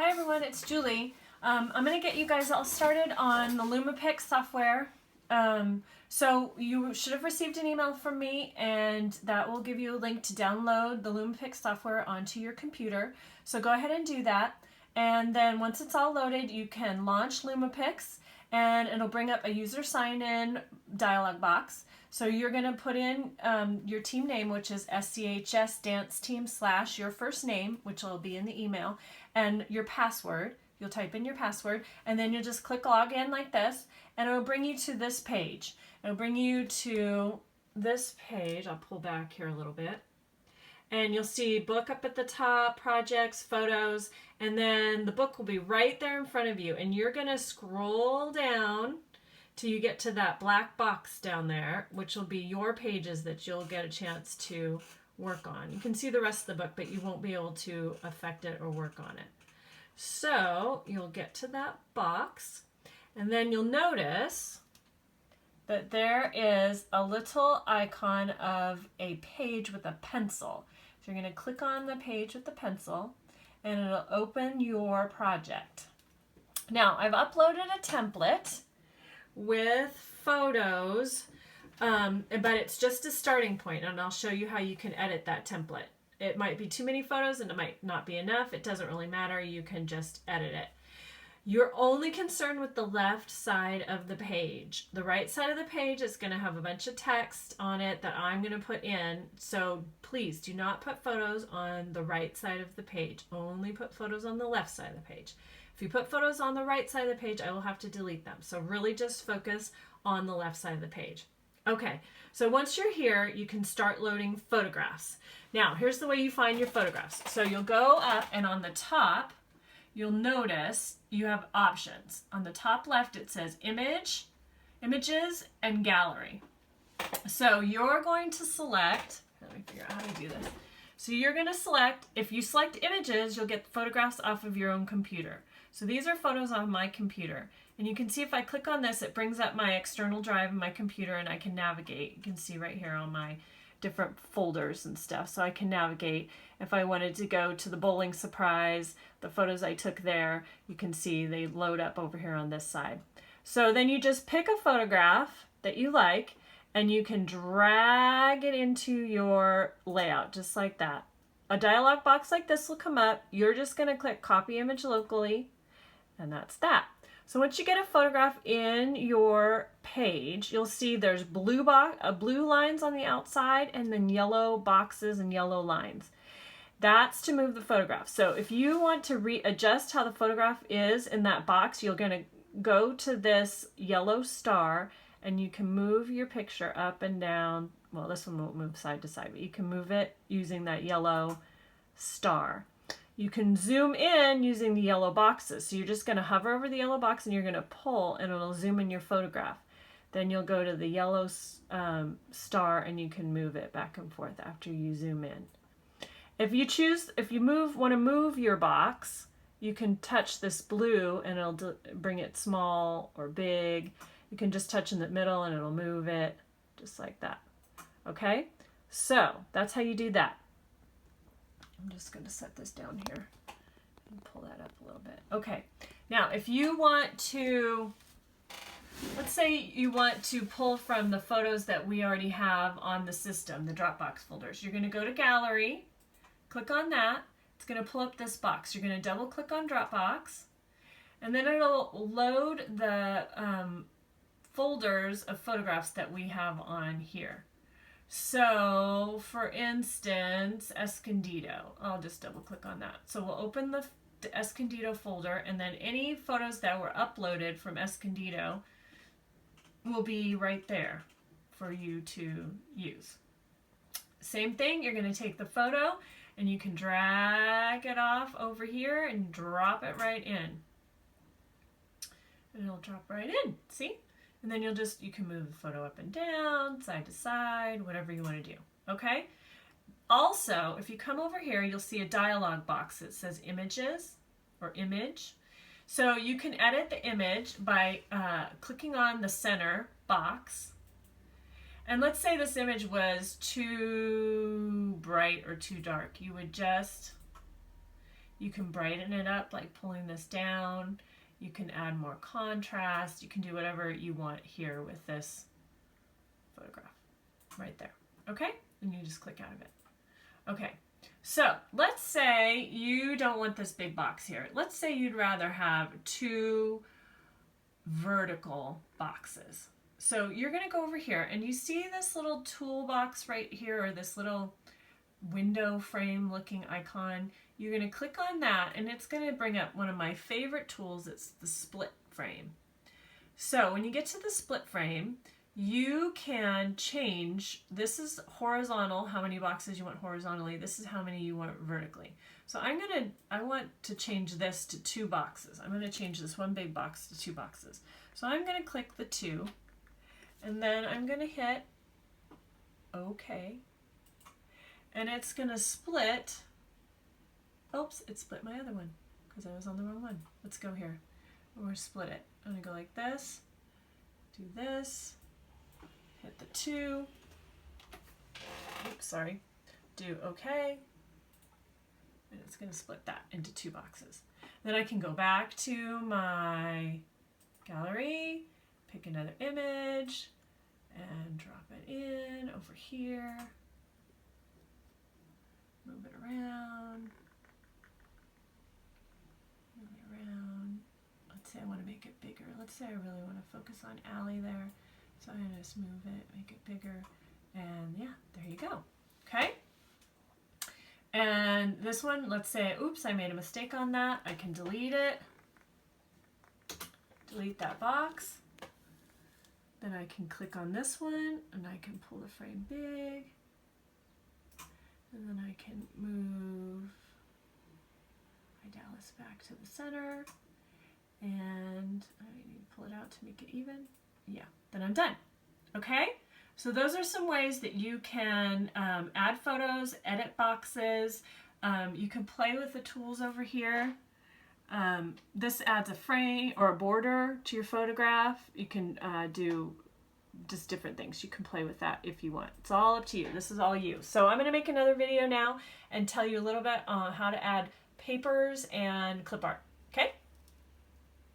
Hi everyone, it's Julie. I'm going to get you guys all started on the Lumapix software. So you should have received an email from me, and that will give you a link to download the Lumapix software onto your computer. So go ahead and do that. And then once it's all loaded, you can launch Lumapix, and it'll bring up a user sign-in dialog box. So you're going to put in your team name, which is SCHS Dance Team / your first name, which will be in the email, and your password. You'll type in your password, and then you'll just click log in like this, and it'll bring you to this page. It'll bring you to this page. I'll pull back here a little bit. And you'll see book up at the top, projects, photos, and then the book will be right there in front of you. And you're going to scroll down till you get to that black box down there, which will be your pages that you'll get a chance to work on. You can see the rest of the book, but you won't be able to affect it or work on it. So you'll get to that box, and then you'll notice that there is a little icon of a page with a pencil. So you're going to click on the page with the pencil, and it'll open your project. Now, I've uploaded a template with photos, but it's just a starting point, and I'll show you how you can edit that template. It might be too many photos and it might not be enough. It doesn't really matter. You can just edit it. You're only concerned with the left side of the page. The right side of the page is going to have a bunch of text on it that I'm going to put in. So please do not put photos on the right side of the page. Only put photos on the left side of the page. If you put photos on the right side of the page, I will have to delete them. So really just focus on the left side of the page. Okay, so once you're here, you can start loading photographs. Now, here's the way you find your photographs. So you'll go up, and on the top, you'll notice you have options. On the top left, it says Image, Images, and Gallery. So you're going to select, let me figure out how to do this. So you're going to select, if you select Images, you'll get photographs off of your own computer. So these are photos on my computer. And you can see if I click on this, it brings up my external drive in my computer, and I can navigate. You can see right here on my different folders and stuff. So I can navigate. If I wanted to go to the bowling surprise, the photos I took there, you can see they load up over here on this side. So then you just pick a photograph that you like, and you can drag it into your layout just like that. A dialog box like this will come up. You're just going to click copy image locally, and that's that. So once you get a photograph in your page, you'll see there's blue lines on the outside, and then yellow boxes and yellow lines. That's to move the photograph. So if you want to readjust how the photograph is in that box, you're going to go to this yellow star, and you can move your picture up and down. Well, this one won't move side to side, but you can move it using that yellow star. You can zoom in using the yellow boxes. So you're just going to hover over the yellow box, and you're going to pull, and it'll zoom in your photograph. Then you'll go to the yellow star, and you can move it back and forth after you zoom in. If you want to move your box, you can touch this blue, and it'll bring it small or big. You can just touch in the middle, and it'll move it just like that. Okay, so that's how you do that. I'm just going to set this down here and pull that up a little bit. Okay, now if you want to, let's say you want to pull from the photos that we already have on the system, the Dropbox folders. You're going to go to Gallery, click on that. It's going to pull up this box. You're going to double click on Dropbox, and then it'll load the folders of photographs that we have on here. So, for instance, Escondido. I'll just double click on that. So we'll open the Escondido folder, and then any photos that were uploaded from Escondido will be right there for you to use. Same thing, you're going to take the photo, and you can drag it off over here and drop it right in. And it'll drop right in, see? And then you can move the photo up and down, side to side, whatever you want to do, okay? Also, if you come over here, you'll see a dialog box that says Images or Image. So you can edit the image by clicking on the center box. And let's say this image was too bright or too dark. You would just You can brighten it up like pulling this down. You can add more contrast. You can do whatever you want here with this photograph right there. Okay? And you just click out of it. Okay. So let's say you don't want this big box here. Let's say you'd rather have 2 vertical boxes. So you're going to go over here and you see this little toolbox right here, or this little window frame looking icon. You're going to click on that and it's going to bring up one of my favorite tools. It's the split frame. So when you get to the split frame, you can change, this is horizontal, how many boxes you want horizontally. This is how many you want vertically. So I want to change this to 2 boxes. I'm going to change this one big box to 2 boxes. So I'm going to click the 2 and then I'm going to hit OK. And it's going to split. Oops, it split my other one because I was on the wrong one. Let's go here. Or split it. I'm going to go like this, do this, hit the 2, oops, sorry, do OK, and it's going to split that into 2 boxes. Then I can go back to my gallery, pick another image, and drop it in over here, move it around, Let's say I want to make it bigger. Let's say I really want to focus on Allie there. So I'm going to just move it, make it bigger, and yeah, there you go. Okay? And this one, let's say, oops, I made a mistake on that. I can delete it. Delete that box. Then I can click on this one, and I can pull the frame big. And then I can move my Dallas back to the center. And I need to pull it out to make it even. Yeah, then I'm done. Okay? So those are some ways that you can add photos, edit boxes. You can play with the tools over here. This adds a frame or a border to your photograph. You can do just different things. You can play with that if you want. It's all up to you. This is all you. So I'm going to make another video now and tell you a little bit on how to add papers and clip art.